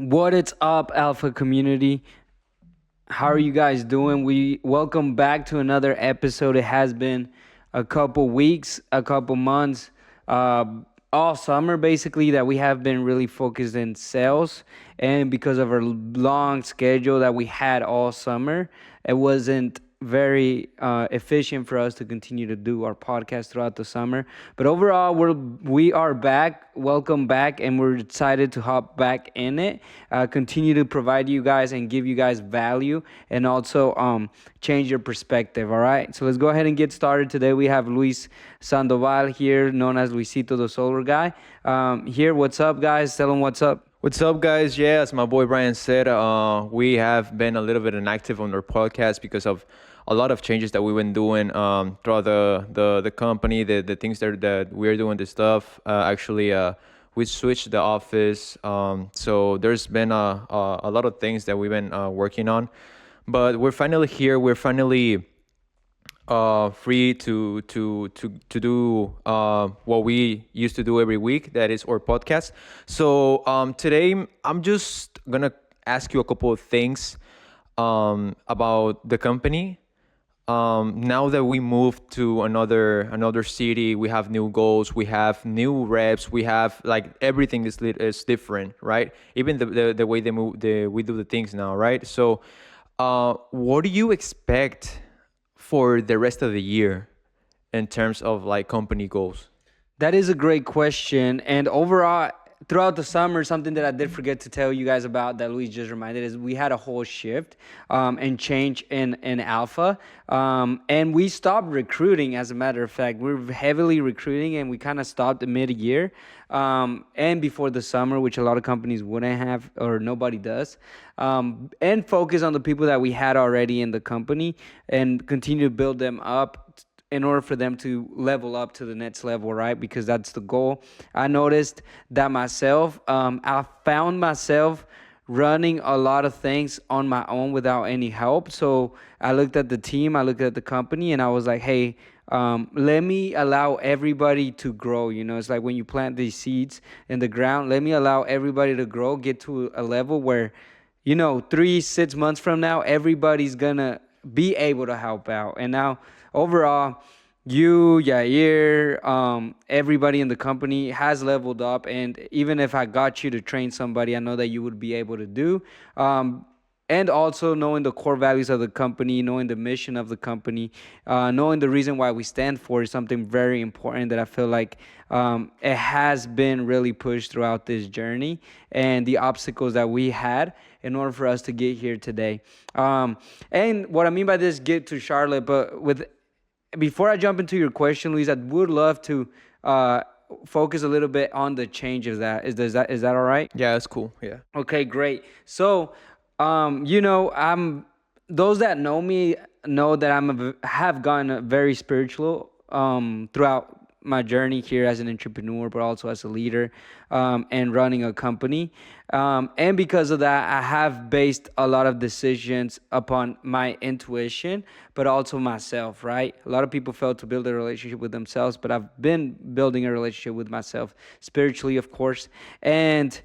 What is up, Alpha community? How are you guys doing? We welcome back to another episode. It has been a couple weeks, a couple months, uh, all summer basically that we have been really focused in sales. And because of our long schedule that we had all summer, it wasn't very efficient for us to continue to do our podcast throughout the summer. But overall, we are back. Welcome back, and we're excited to hop back in it. Continue to provide you guys and give you guys value, and also change your perspective. All right. So let's go ahead and get started. Today we have Luis Sandoval here, known as Luisito the Solar Guy. Here, what's up, guys? Tell them what's up. What's up, guys? Yeah, as my boy Brian said, we have been a little bit inactive on our podcast because of a lot of changes that we've been doing throughout the company, the things that we're doing, the stuff. We switched the office, so there's been a lot of things that we've been working on. But we're finally here. We're finally free to do what we used to do every week, that is our podcast. So today I'm just gonna ask you a couple of things about the company. Now that we moved to another city, we have new goals, we have new reps, we have like everything is different, right? Even the way we do the things now, right? So what do you expect for the rest of the year in terms of like company goals? That is a great question. And overall, throughout the summer, something that I did forget to tell you guys about that Luis just reminded is we had a whole shift and change in Alpha. And we stopped recruiting, as a matter of fact. We're heavily recruiting and we kind of stopped mid-year and before the summer, which a lot of companies wouldn't have or nobody does. And focus on the people that we had already in the company and continue to build them up in order for them to level up to the next level, right? Because that's the goal. I noticed that myself, I found myself running a lot of things on my own without any help. So I looked at the team, I looked at the company, and I was like, hey, let me allow everybody to grow. You know, it's like when you plant these seeds in the ground, let me allow everybody to grow, get to a level where, 3, 6 months from now, everybody's gonna be able to help out. And now, overall, you, Yair, everybody in the company has leveled up. And even if I got you to train somebody, I know that you would be able to do. And also knowing the core values of the company, knowing the mission of the company, knowing the reason why we stand for is something very important that I feel like it has been really pushed throughout this journey and the obstacles that we had in order for us to get here today. And what I mean by this, get to Charlotte, but with before I jump into your question, Luis, I would love to focus a little bit on the change of that. Is that all right? Yeah, that's cool. Yeah. Okay, great. So, I'm those that know me know that have gone very spiritual throughout my journey here as an entrepreneur, but also as a leader and running a company. And because of that, I have based a lot of decisions upon my intuition, but also myself, right? A lot of people fail to build a relationship with themselves, but I've been building a relationship with myself spiritually, of course. And,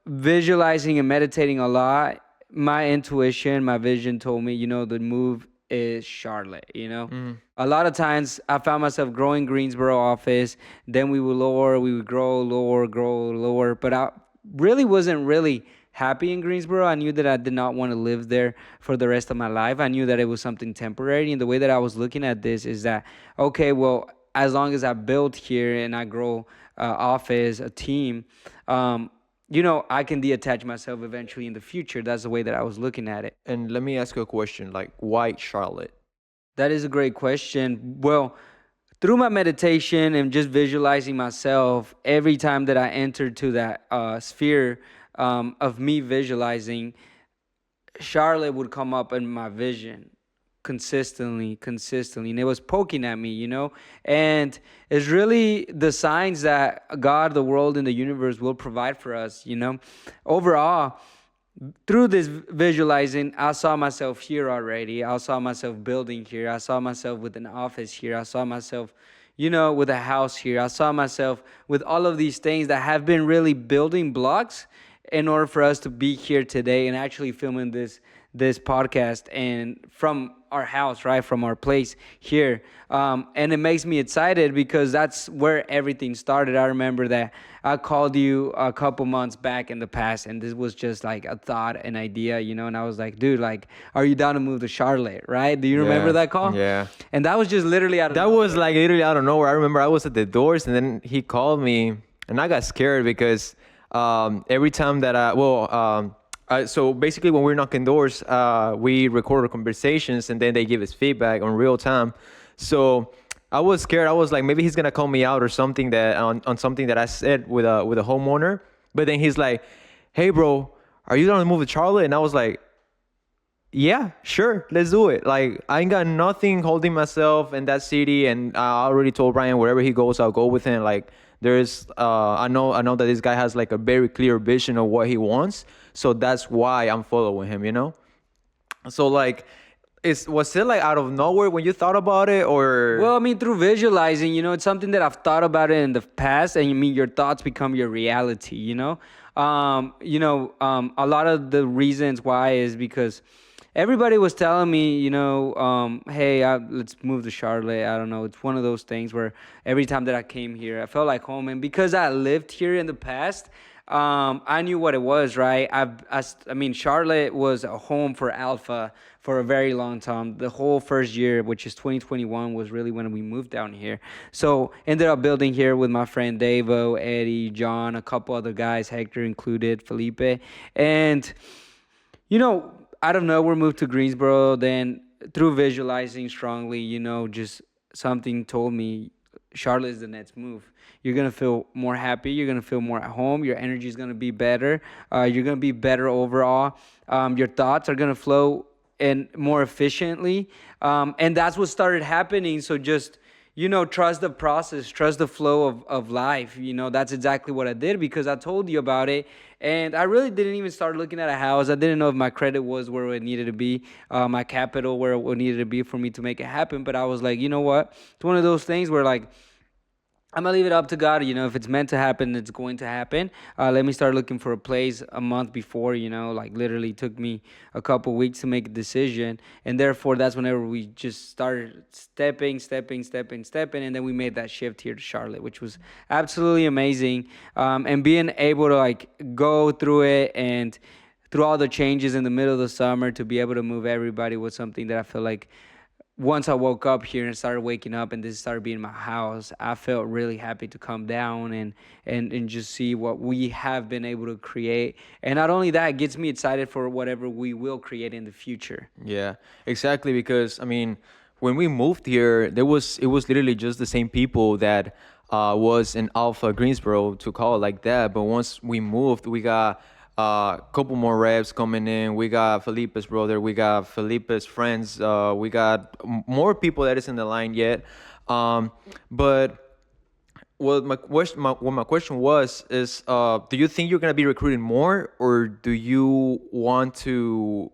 visualizing and meditating a lot, my intuition, my vision told me, the move is Charlotte. A lot of times I found myself growing Greensboro office, then we would grow lower, but I really wasn't really happy in Greensboro. I knew that I did not want to live there for the rest of my life. I knew that it was something temporary, and the way that I was looking at this is that, okay, well, as long as I build here and I grow office, a team, I can detach myself eventually in the future. That's the way that I was looking at it. And let me ask you a question, like why Charlotte? That is a great question. Well, through my meditation and just visualizing myself, every time that I entered to that sphere of me visualizing, Charlotte would come up in my vision consistently, and it was poking at me. And it's really the signs that God, the world, and the universe will provide for us. Overall, through this visualizing, I saw myself here already. I saw myself building here. I saw myself with an office here. I saw myself, with a house here. I saw myself with all of these things that have been really building blocks in order for us to be here today and actually filming this podcast and from our house, right, from our place here. And it makes me excited because that's where everything started. I remember that I called you a couple months back in the past, and this was just like a thought, an idea, and I was like, dude, like, are you down to move to Charlotte, right? Do you remember Yeah, that call? yeah. And that was just literally out of That was like literally out of nowhere. I remember I was at the doors and then he called me and I got scared because every time that so basically when we're knocking doors, we record our conversations and then they give us feedback on real time. So I was scared. I was like, maybe he's gonna call me out or something that on something that I said with a homeowner. But then he's like, hey bro, are you gonna move to Charlotte? And I was like, yeah, sure, let's do it. Like, I ain't got nothing holding myself in that city, and I already told Brian wherever he goes, I'll go with him. Like, I know that this guy has like a very clear vision of what he wants, so that's why I'm following him. So like, was it like out of nowhere when you thought about it, or? Well, I mean, through visualizing, it's something that I've thought about it in the past, and your thoughts become your reality, a lot of the reasons why is because everybody was telling me, hey, let's move to Charlotte. I don't know. It's one of those things where every time that I came here, I felt like home. And because I lived here in the past, I knew what it was, right? I mean, Charlotte was a home for Alpha for a very long time. The whole first year, which is 2021, was really when we moved down here. So ended up building here with my friend Davo, Eddie, John, a couple other guys, Hector included, Felipe. And, out of nowhere, moved to Greensboro. Then through visualizing strongly, just something told me Charlotte is the next move. You're going to feel more happy. You're going to feel more at home. Your energy is going to be better. You're going to be better overall. Your thoughts are going to flow and more efficiently. And that's what started happening. So just, trust the process, trust the flow of life. That's exactly what I did because I told you about it. And I really didn't even start looking at a house. I didn't know if my credit was where it needed to be, my capital where it needed to be for me to make it happen. But I was like, you know what? It's one of those things where like, I'm gonna leave it up to God. If it's meant to happen, it's going to happen. Let me start looking for a place a month before. Like literally took me a couple weeks to make a decision, and therefore that's whenever we just started stepping, and then we made that shift here to Charlotte, which was absolutely amazing. And being able to like go through it and through all the changes in the middle of the summer to be able to move everybody was something that I feel like once I woke up here and started waking up and this started being my house, I felt really happy to come down and just see what we have been able to create. And not only that, it gets me excited for whatever we will create in the future. Yeah, exactly. Because I mean, when we moved here, it was literally just the same people that was in Alpha Greensboro, to call it like that. But once we moved, we got a couple more reps coming in. We got Felipe's brother. We got Felipe's friends. We got more people that is in the line yet. But what my question was is, do you think you're gonna be recruiting more, or do you want to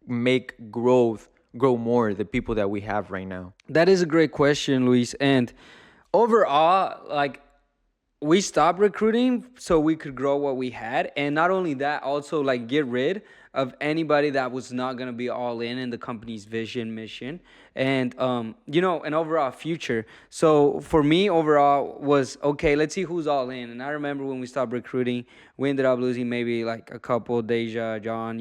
make grow more the people that we have right now? That is a great question, Luis. And overall, like, we stopped recruiting so we could grow what we had, and not only that, also like get rid of anybody that was not going to be all in the company's vision, mission, and an overall future. So for me, overall was okay, let's see who's all in. And I remember when we stopped recruiting, we ended up losing maybe like a couple, Deja, John,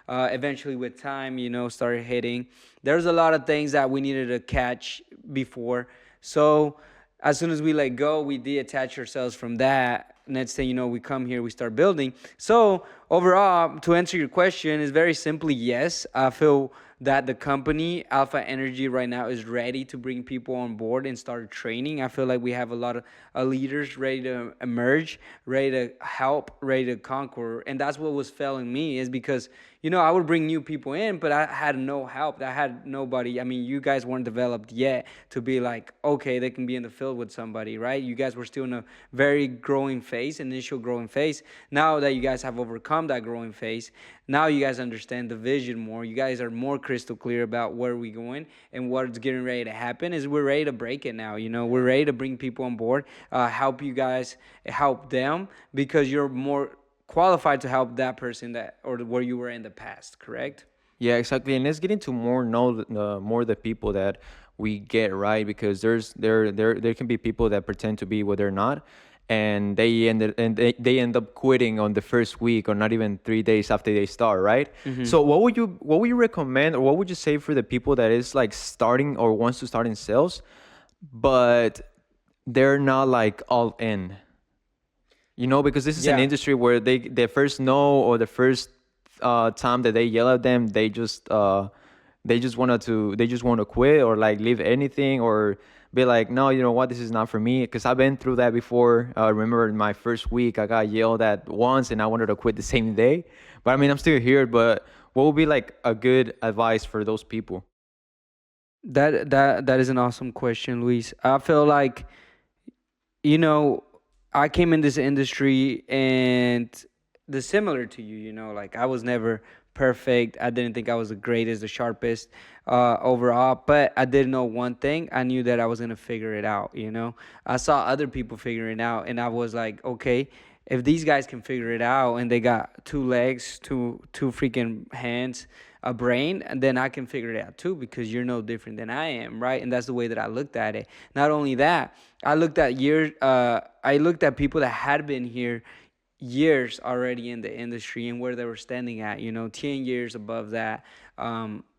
eventually with time, started hitting. There's a lot of things that we needed to catch before. So as soon as we let go, we detach ourselves from that. Next thing we come here, we start building. So overall, to answer your question, is very simply yes. I feel that the company, Alpha Energy, right now is ready to bring people on board and start training. I feel like we have a lot of leaders ready to emerge, ready to help, ready to conquer. And that's what was failing me, is because I would bring new people in, but I had no help. I had nobody. I mean, you guys weren't developed yet to be like, okay, they can be in the field with somebody, right? You guys were still in a very growing phase, initial growing phase. Now that you guys have overcome that growing phase, now you guys understand the vision more. You guys are more crystal clear about where we're going and what's getting ready to happen. Is we're ready to break it now. We're ready to bring people on board, help you guys, help them, because you're more qualified to help that person that or where you were in the past, correct? Yeah, exactly, and it's getting to more the people that we get, right, because there can be people that pretend to be what they're not, and they end up quitting on the first week or not even 3 days after they start, right? So what would you recommend, or what would you say for the people that is like starting or wants to start in sales, but they're not like all in? Because this is an Yeah. industry where the first no, or the first time that they yell at them, they just want to quit, or like leave anything, or be like, no, you know what, this is not for me. Because I've been through that before. I remember in my first week I got yelled at once and I wanted to quit the same day. But I mean, I'm still here. But what would be like a good advice for those people? That is an awesome question, Luis. I feel like, you know, I came in this industry and the similar to you, like I was never perfect. I didn't think I was the greatest, the sharpest overall, but I did know one thing. I knew that I was gonna figure it out. I saw other people figuring it out, and I was like, okay, if these guys can figure it out and they got two legs, two freaking hands, a brain, and then I can figure it out too, because you're no different than I am, right? And that's the way that I looked at it. Not only that, I looked at people that had been here years already in the industry and where they were standing at, 10 years above that,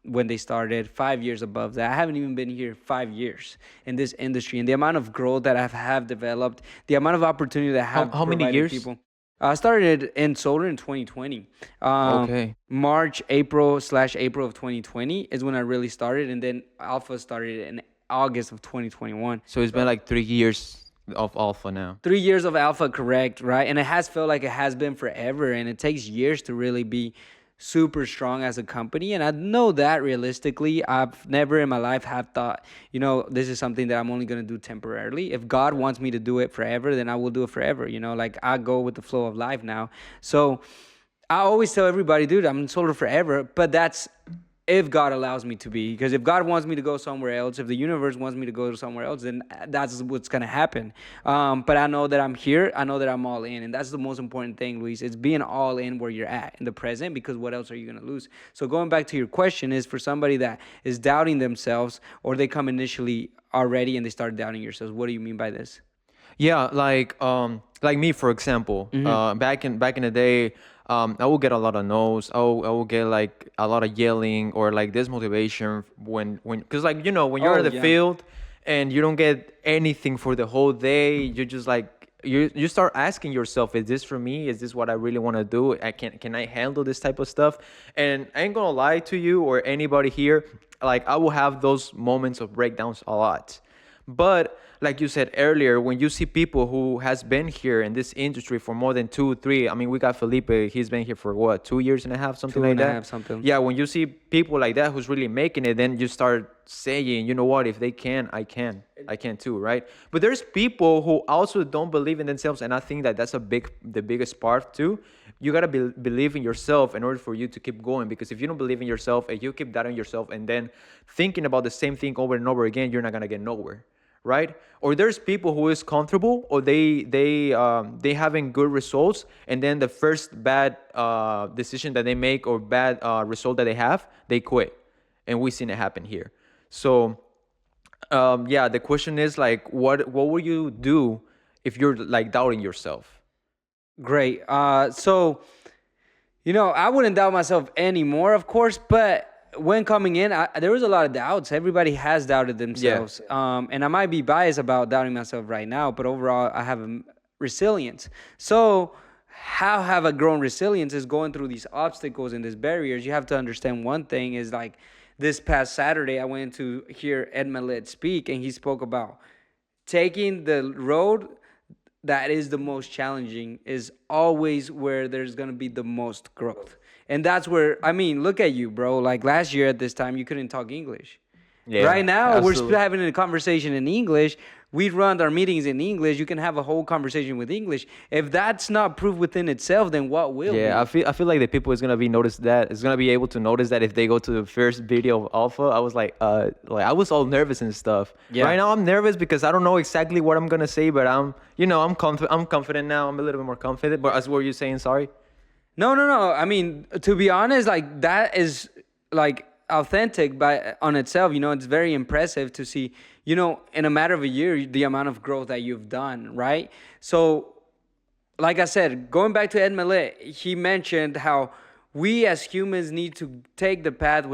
when they started, 5 years above that. I haven't even been here 5 years in this industry, and the amount of growth that I have developed, the amount of opportunity that I How have how many provided years? people. I started in solar in 2020. Okay. March, April of 2020 is when I really started, and then Alpha started in August of 2021. So it's been like 3 years of Alpha now. 3 years of Alpha, correct, right? And it has felt like it has been forever, and it takes years to really be super strong as a company. And I know that realistically, I've never in my life have thought, this is something that I'm only going to do temporarily. If God wants me to do it forever, then I will do it forever. Like I go with the flow of life now. So I always tell everybody, dude, I'm in solar forever, but that's if God allows me to be. Because if God wants me to go somewhere else, if the universe wants me to go somewhere else, then that's what's going to happen. But I know that I'm here. I know that I'm all in. And that's the most important thing, Luis. It's being all in where you're at in the present, because what else are you going to lose? So going back to your question, is for somebody that is doubting themselves, or they come initially already and they start doubting yourselves. What do you mean by this? Yeah, like me, for example. Back in the day, I will get a lot of no's. I will get like a lot of yelling, or like dismotivation when because like when you're Oh, in the yeah. field and you don't get anything for the whole day, you just like you start asking yourself, is this for me? Is this what I really want to do? Can I handle this type of stuff? And I ain't gonna lie to you or anybody here, like I will have those moments of breakdowns a lot. But like you said earlier, when you see people who has been here in this industry for more than 2, 3, I mean, we got Felipe. He's been here for what, 2 years and a half, something Two like and a that. half, something. Yeah, when you see people like that who's really making it, then you start saying, you know what? If they can, I can. I can too, right? But there's people who also don't believe in themselves, and I think that that's the biggest part too. You gotta believe in yourself in order for you to keep going. Because if you don't believe in yourself and you keep doubting yourself and then thinking about the same thing over and over again, you're not gonna get nowhere, right? Or there's people who is comfortable, or they having good results, and then the first bad decision that they make, or bad result that they have, they quit, and we've seen it happen here. So yeah, the question is like, what will you do if you're like doubting yourself? Great. So, I wouldn't doubt myself anymore, of course, but when coming in, there was a lot of doubts. Everybody has doubted themselves. And I might be biased about doubting myself right now, but overall, I have resilience. So, how have I grown resilience is going through these obstacles and these barriers. You have to understand one thing is like this past Saturday, I went to hear Ed Milet speak, and he spoke about taking the road that is the most challenging is always where there's going to be the most growth. And that's where, I mean, look at you, bro. Like last year at this time, you couldn't talk English. Yeah, Right now, we're absolutely. having a conversation in English. we run our meetings in English. You can have a whole conversation with English. If that's not proof within itself, then what will be? Yeah, I feel like the people is gonna be notice that is gonna be able to notice that if they go to the first video of Alpha. I was like I was all nervous and stuff. Yeah. Right now I'm nervous because I don't know exactly what I'm gonna say, but I'm confident now. I'm a little bit more confident. But as what you saying, sorry. No. I mean, to be honest, like that is like authentic by on itself. It's very impressive to see, in a matter of a year, the amount of growth that you've done, right? So, like I said, going back to Ed Millet, he mentioned how we as humans need to take the path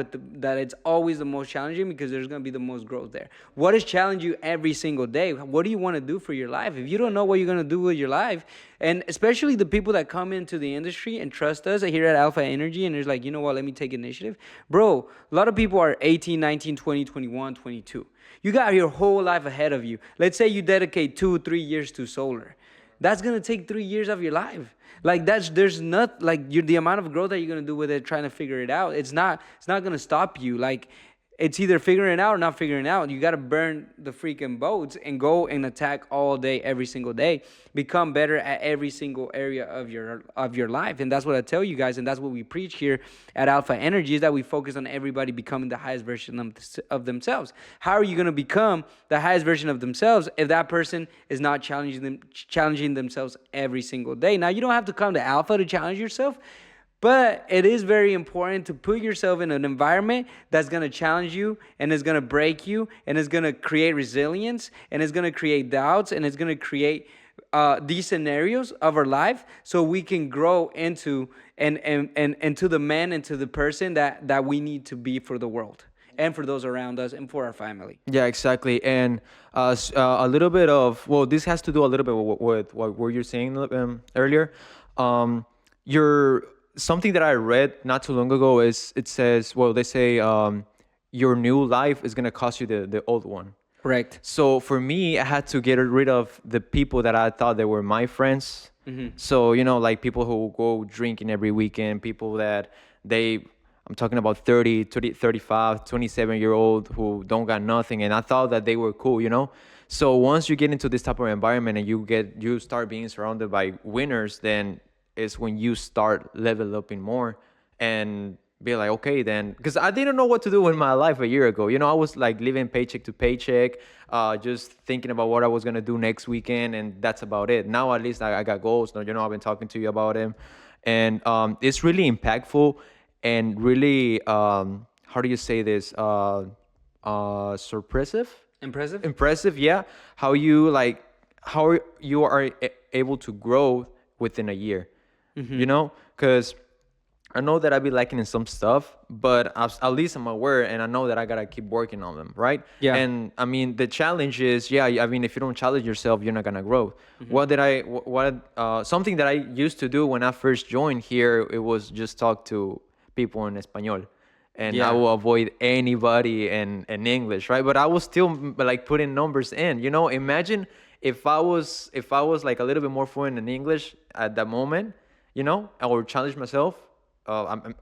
that it's always the most challenging because there's going to be the most growth there. What is challenging you every single day? What do you want to do for your life? If you don't know what you're going to do with your life, and especially the people that come into the industry and trust us here at Alpha Energy and there's like, you know what, let me take initiative. Bro, a lot of people are 18, 19, 20, 21, 22. You got your whole life ahead of you. Let's say you dedicate 2-3 years to solar. That's gonna take 3 years of your life. Like there's not like the amount of growth that you're gonna do with it, trying to figure it out. It's not gonna stop you. Like it's either figuring it out or not figuring it out. You gotta burn the freaking boats and go and attack all day, every single day. Become better at every single area of your life, and that's what I tell you guys, and that's what we preach here at Alpha Energy, is that we focus on everybody becoming the highest version of themselves. How are you gonna become the highest version of themselves if that person is not challenging themselves every single day? Now, you don't have to come to Alpha to challenge yourself. But it is very important to put yourself in an environment that's going to challenge you and is going to break you and is going to create resilience and is going to create doubts and is going to create these scenarios of our life so we can grow into and to the man and to the person that we need to be for the world and for those around us and for our family. Yeah, exactly. And a little bit of, well, this has to do a little bit with what were you saying earlier. Your something that I read not too long ago is it says, well, they say your new life is gonna cost you the old one. Correct. So for me, I had to get rid of the people that I thought they were my friends. Mm-hmm. So, like people who go drinking every weekend, people that I'm talking about 30, 35, 27-year-old who don't got nothing. And I thought that they were cool. So once you get into this type of environment and you start being surrounded by winners, then is when you start level upping more and be like, okay, then, because I didn't know what to do in my life a year ago. I was like living paycheck to paycheck, just thinking about what I was going to do next weekend. And that's about it. Now, at least I got goals. I've been talking to you about them. And it's really impactful and really, how do you say this? Impressive. Yeah. How you are able to grow within a year. Mm-hmm. Because I know that I be lacking in some stuff, but at least I'm aware and I know that I gotta keep working on them, right? Yeah. And I mean, the challenge is, if you don't challenge yourself, you're not gonna grow. Mm-hmm. Something that I used to do when I first joined here, it was just talk to people in Espanol. And I will avoid anybody in English, right? But I was still like putting numbers in, imagine if I was like a little bit more fluent in English at that moment, I would challenge myself. I'm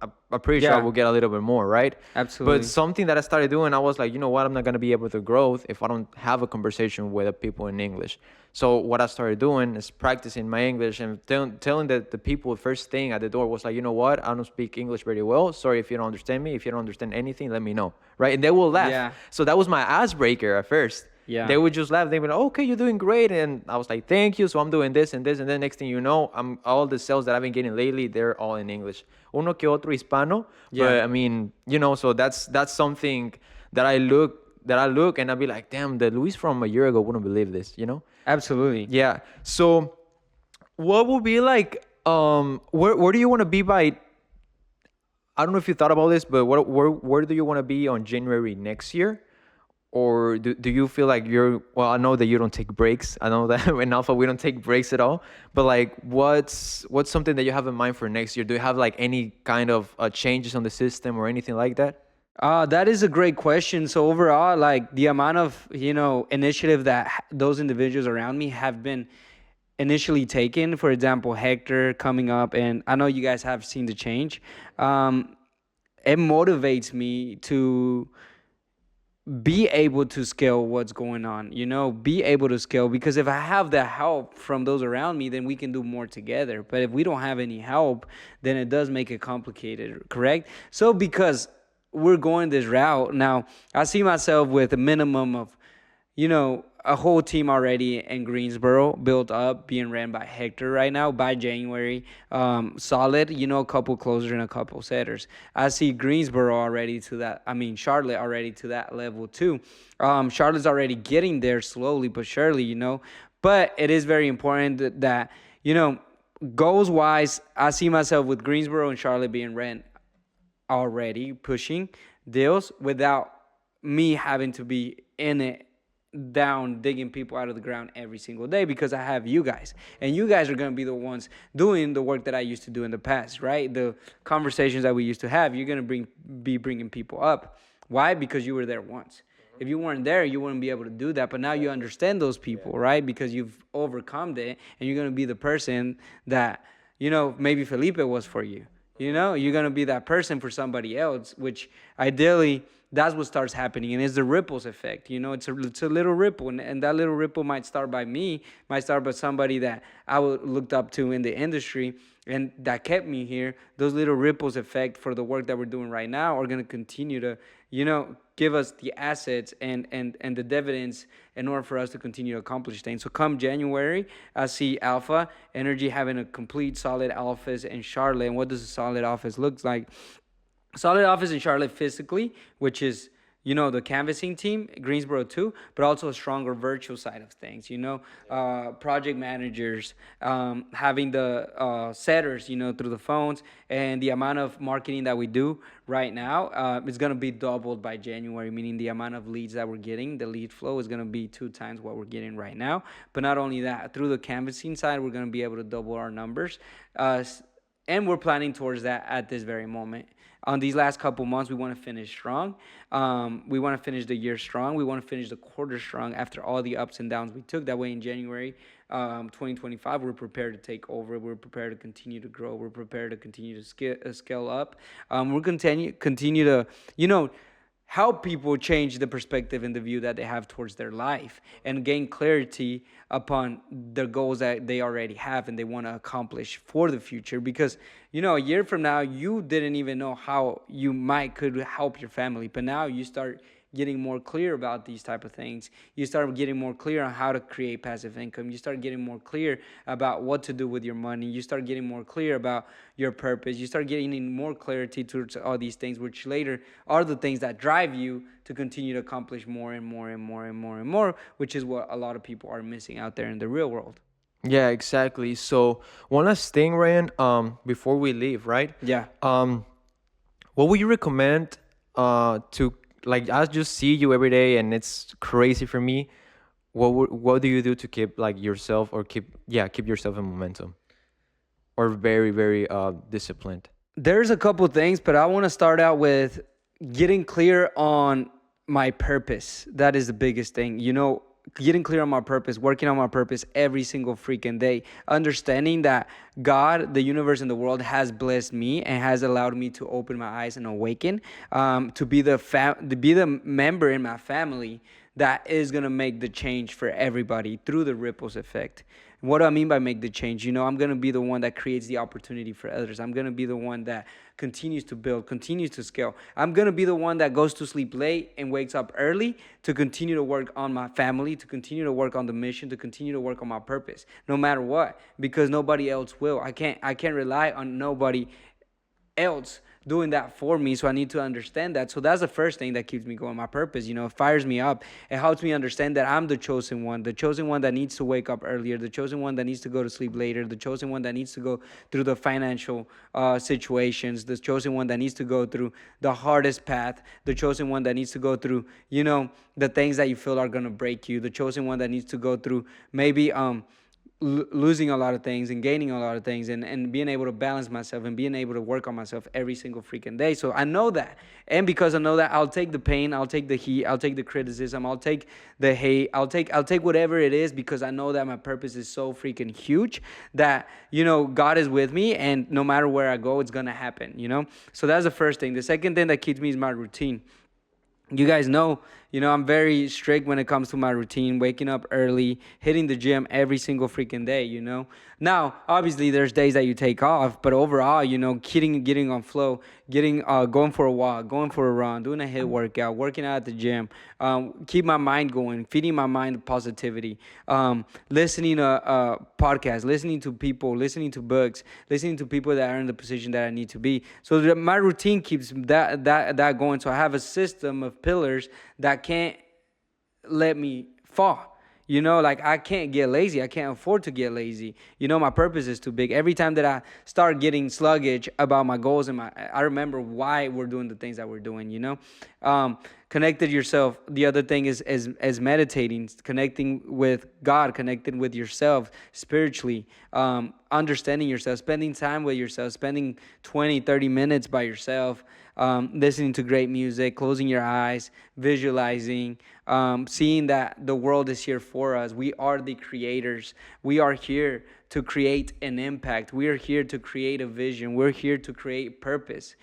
pretty sure I will get a little bit more, right? Absolutely. But something that I started doing, I was like, you know what? I'm not going to be able to grow if I don't have a conversation with the people in English. So what I started doing is practicing my English and telling the people first thing at the door was like, you know what? I don't speak English very well. Sorry if you don't understand me. If you don't understand anything, let me know, right? And they will laugh. Yeah. So that was my icebreaker at first. Yeah. They would just laugh. They would be like, okay, you're doing great. And I was like, thank you. So I'm doing this and this. And then next thing you know, all the sales that I've been getting lately, they're all in English. Uno que otro hispano. Yeah. But I mean, so that's something that I look and I'll be like, damn, the Luis from a year ago wouldn't believe this, Absolutely. Yeah. So what would be like, where do you want to be by, I don't know if you thought about this, but where do you want to be on January next year? Or do you feel like I know that you don't take breaks. I know that in Alpha we don't take breaks at all. But like, what's something that you have in mind for next year? Do you have like any kind of changes on the system or anything like that? That is a great question. So overall, like the amount of, initiative that those individuals around me have been initially taken, for example, Hector coming up, and I know you guys have seen the change. It motivates me to be able to scale what's going on, be able to scale, because if I have the help from those around me, then we can do more together. But if we don't have any help, then it does make it complicated, correct? So because we're going this route now, I see myself with a minimum of, a whole team already in Greensboro built up, being ran by Hector right now by January. Solid, a couple closers and a couple setters. I see Greensboro already to that. I mean, Charlotte already to that level too. Charlotte's already getting there slowly but surely, But it is very important that, goals wise, I see myself with Greensboro and Charlotte being ran already, pushing deals without me having to be in it, down digging people out of the ground every single day, because I have you guys, and you guys are going to be the ones doing the work that I used to do in the past, right? The conversations that we used to have, you're going to be bringing people up. Why? Because you were there once. If you weren't there, you wouldn't be able to do that. But now you understand those people, right? Because you've overcome it, and you're going to be the person that, maybe Felipe was for you. You're going to be that person for somebody else, which ideally, that's what starts happening. And it's the ripples effect. It's a little ripple. And that little ripple might start by me, might start by somebody that I looked up to in the industry and that kept me here. Those little ripples effect for the work that we're doing right now are going to continue to, give us the assets and the dividends in order for us to continue to accomplish things. So come January, I see Alpha Energy having a complete solid office in Charlotte. And what does a solid office look like? Solid office in Charlotte physically, which is, the canvassing team, Greensboro too, but also a stronger virtual side of things, project managers, having the setters, through the phones, and the amount of marketing that we do right now is going to be doubled by January, meaning the amount of leads that we're getting, the lead flow is going to be 2 times what we're getting right now. But not only that, through the canvassing side, we're going to be able to double our numbers. And we're planning towards that at this very moment. On these last couple months, we want to finish strong. We want to finish the year strong. We want to finish the quarter strong after all the ups and downs we took. That way in January 2025, we're prepared to take over. We're prepared to continue to grow. We're prepared to continue to scale up. We're continue to, help people change the perspective and the view that they have towards their life and gain clarity upon the goals that they already have and they want to accomplish for the future. Because, a year from now, you didn't even know how you could help your family, but now you start getting more clear about these type of things. You start getting more clear on how to create passive income. You start getting more clear about what to do with your money. You start getting more clear about your purpose. You start getting more clarity towards all these things, which later are the things that drive you to continue to accomplish more and more and more and more and more, which is what a lot of people are missing out there in the real world. Yeah, exactly. So one last thing, Ryan, before we leave, right? Yeah. What would you recommend to, like, I just see you every day and it's crazy for me. What do you do to keep like yourself or keep yourself in momentum or very, very disciplined? There's a couple things, but I want to start out with getting clear on my purpose. That is the biggest thing. Getting clear on my purpose, working on my purpose every single freaking day, understanding that God, the universe, and the world has blessed me and has allowed me to open my eyes and awaken, to be the member in my family that is going to make the change for everybody through the ripples effect. What do I mean by make the change? I'm going to be the one that creates the opportunity for others. I'm going to be the one that continues to build, continues to scale. I'm going to be the one that goes to sleep late and wakes up early to continue to work on my family, to continue to work on the mission, to continue to work on my purpose, no matter what, because nobody else will. I can't rely on nobody else doing that for me. So I need to understand that. So that's the first thing that keeps me going, my purpose. It fires me up. It helps me understand that I'm the chosen one that needs to wake up earlier, the chosen one that needs to go to sleep later, the chosen one that needs to go through the financial situations, the chosen one that needs to go through the hardest path, the chosen one that needs to go through, the things that you feel are going to break you, the chosen one that needs to go through maybe losing a lot of things and gaining a lot of things and being able to balance myself and being able to work on myself every single freaking day. So I know that. And because I know that, I'll take the pain, I'll take the heat, I'll take the criticism, I'll take the hate, I'll take whatever it is, because I know that my purpose is so freaking huge that, God is with me, and no matter where I go, it's going to happen, So that's the first thing. The second thing that keeps me is my routine. You guys know, I'm very strict when it comes to my routine, waking up early, hitting the gym every single freaking day. Now obviously there's days that you take off, but overall, getting on flow, getting going for a walk, going for a run, doing a hit workout, working out at the gym, keep my mind going, feeding my mind positivity, listening to podcasts, listening to people, listening to books, listening to people that are in the position that I need to be. So that my routine keeps that going. So I have a system of pillars that can't let me fall. Like I can't get lazy. I can't afford to get lazy. My purpose is too big. Every time that I start getting sluggish about my goals and I remember why we're doing the things that we're doing. Connected yourself. The other thing is meditating, connecting with God, connecting with yourself spiritually, understanding yourself, spending time with yourself, spending 20, 30 minutes by yourself, listening to great music, closing your eyes, visualizing, seeing that the world is here for us. We are the creators. We are here to create an impact. We are here to create a vision. We're here to create purpose.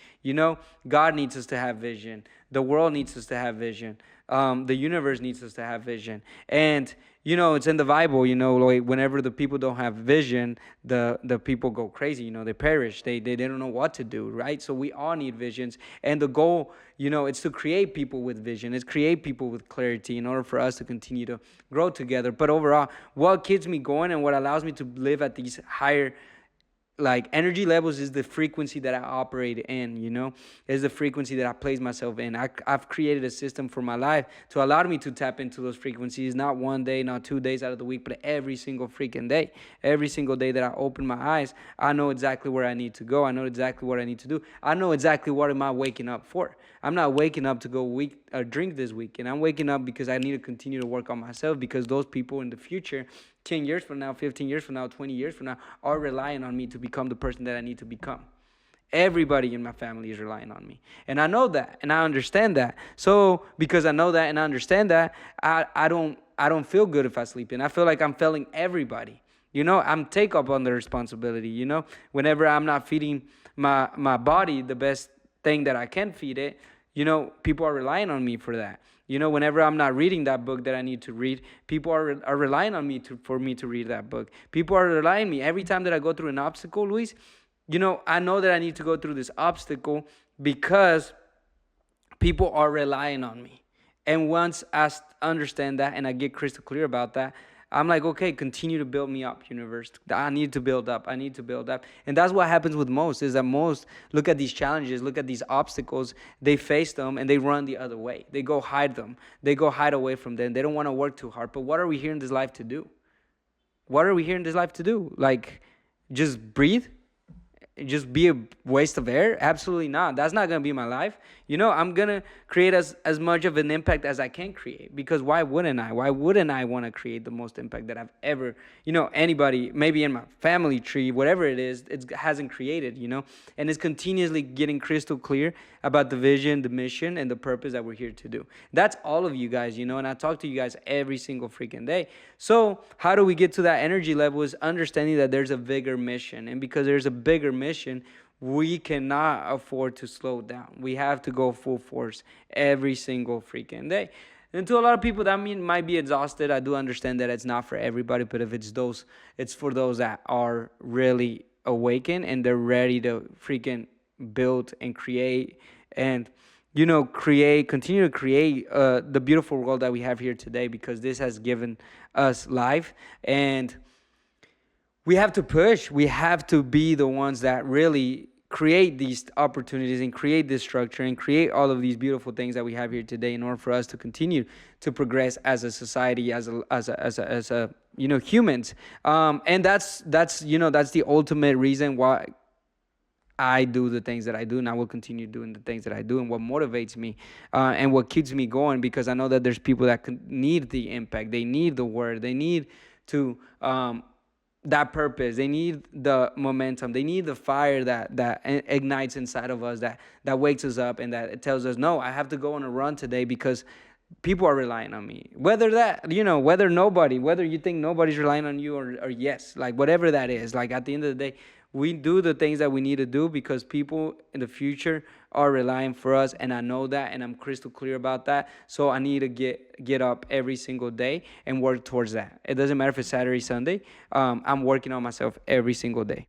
God needs us to have vision. The world needs us to have vision. The universe needs us to have vision. And it's in the Bible. Like whenever the people don't have vision, the people go crazy. They perish. They don't know what to do, right? So we all need visions. And the goal, it's to create people with vision. It's create people with clarity in order for us to continue to grow together. But overall, what keeps me going and what allows me to live at these higher energy levels is the frequency that I operate in, is the frequency that I place myself in. I've created a system for my life to allow me to tap into those frequencies, not one day, not 2 days out of the week, but every single freaking day. Every single day that I open my eyes, I know exactly where I need to go. I know exactly what I need to do. I know exactly what am I waking up for. I'm not waking up to go drink this weekend. I'm waking up because I need to continue to work on myself, because those people in the future, 10 years from now, 15 years from now, 20 years from now, are relying on me to become the person that I need to become. Everybody in my family is relying on me. And I know that, and I understand that. So because I know that and I understand that, I don't feel good if I sleep in. I feel like I'm failing everybody. I'm take up on the responsibility, whenever I'm not feeding my body the best thing that I can feed it, people are relying on me for that. Whenever I'm not reading that book that I need to read, people are relying on me for me to read that book. People are relying on me. Every time that I go through an obstacle, Luis, I know that I need to go through this obstacle because people are relying on me. And once I understand that and I get crystal clear about that, I'm like, okay, continue to build me up, universe. I need to build up. And that's what happens with most, is that most look at these challenges, look at these obstacles, they face them and they run the other way. They go hide them. They go hide away from them. They don't want to work too hard. But what are we here in this life to do? Like, just breathe? Just be a waste of air? Absolutely not. That's not going to be my life. I'm going to create as much of an impact as I can create, because why wouldn't I? Why wouldn't I want to create the most impact that I've ever, anybody, maybe in my family tree, whatever it is, it hasn't created, and it's continuously getting crystal clear about the vision, the mission, and the purpose that we're here to do. That's all of you guys, and I talk to you guys every single freaking day. So how do we get to that energy level? Is understanding that there's a bigger mission, and because there's a bigger mission, we cannot afford to slow down. We have to go full force every single freaking day. And to a lot of people, that might be exhausted. I do understand that it's not for everybody, but if it's for those that are really awakened and they're ready to freaking build and create and continue to create the beautiful world that we have here today, because this has given us life. And we have to push. We have to be the ones that really create these opportunities and create this structure and create all of these beautiful things that we have here today, in order for us to continue to progress as a society, as a humans. And that's the ultimate reason why I do the things that I do, and I will continue doing the things that I do, and what motivates me and what keeps me going, because I know that there's people that need the impact. They need the word. They need to that purpose. They need the momentum. They need the fire that ignites inside of us, that wakes us up, and that it tells us, no, I have to go on a run today because people are relying on me. Whether you think nobody's relying on you or yes, like whatever that is, like at the end of the day, we do the things that we need to do because people in the future are relying for us, and I know that, and I'm crystal clear about that. So I need to get up every single day and work towards that. It doesn't matter if it's Saturday, Sunday. I'm working on myself every single day.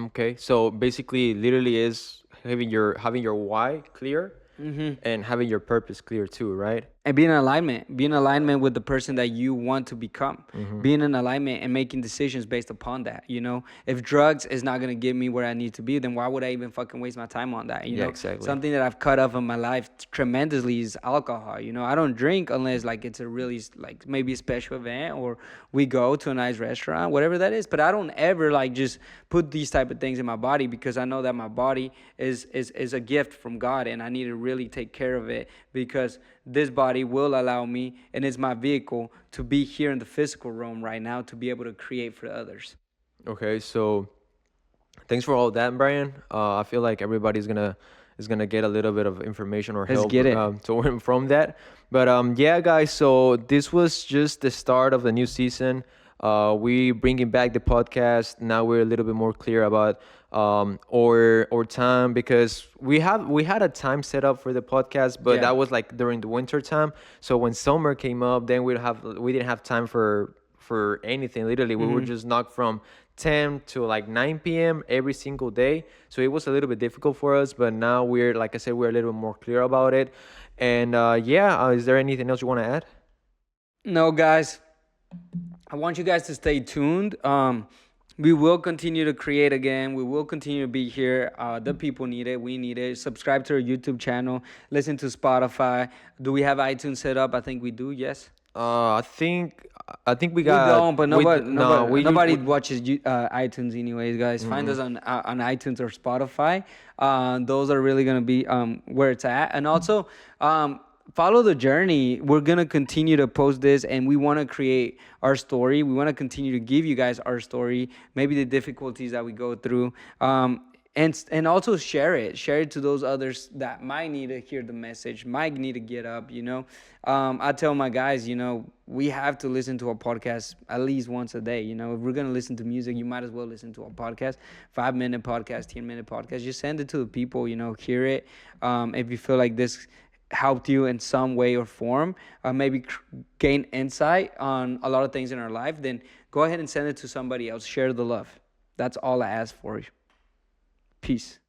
Okay, so basically, literally is having your why clear and having your purpose clear too, right? And being in alignment with the person that you want to become, being in alignment and making decisions based upon that. If drugs is not going to get me where I need to be, then why would I even fucking waste my time on that? Yeah, exactly. Something that I've cut off in my life tremendously is alcohol. I don't drink unless like it's a really like maybe a special event or we go to a nice restaurant, whatever that is. But I don't ever like just put these type of things in my body because I know that my body is a gift from God, and I need to really take care of it because this body will allow me, and it's my vehicle to be here in the physical realm right now to be able to create for others. Okay, so thanks for all that, Brian. I feel like everybody's gonna get a little bit of information or Let's help get it. from that. But yeah, guys. So this was just the start of the new season. We bringing back the podcast. Now we're a little bit more clear about or time, because we had a time set up for the podcast, but Yeah. that was like during the winter time. So when summer came up, then we didn't have time for anything. Literally, we were just knocked from 10 to like 9 p.m. every single day. So it was a little bit difficult for us, but now we're, like I said, we're a little bit more clear about it. And yeah, is there anything else you want to add? No, guys, I want you guys to stay tuned. We will continue to create again. We will continue to be here. The people need it. We need it. Subscribe to our YouTube channel. Listen to Spotify. Do we have iTunes set up? I think we do. Yes. I think we We got. don't, but nobody we- watches iTunes anyways, guys. Find us on iTunes or Spotify. Those are really gonna be where it's at, and also follow the journey. We're gonna continue to post this, and we want to create our story. We want to continue to give you guys our story, maybe the difficulties that we go through. And also share it to those others that might need to hear the message, might need to get up. I tell my guys, we have to listen to a podcast at least once a day. If we're gonna listen to music, you might as well listen to a podcast, 5-minute podcast, 10-minute podcast. Just send it to the people. Hear it. If you feel like this helped you in some way or form, maybe gain insight on a lot of things in our life, then go ahead and send it to somebody else. Share the love. That's all I ask for you. Peace.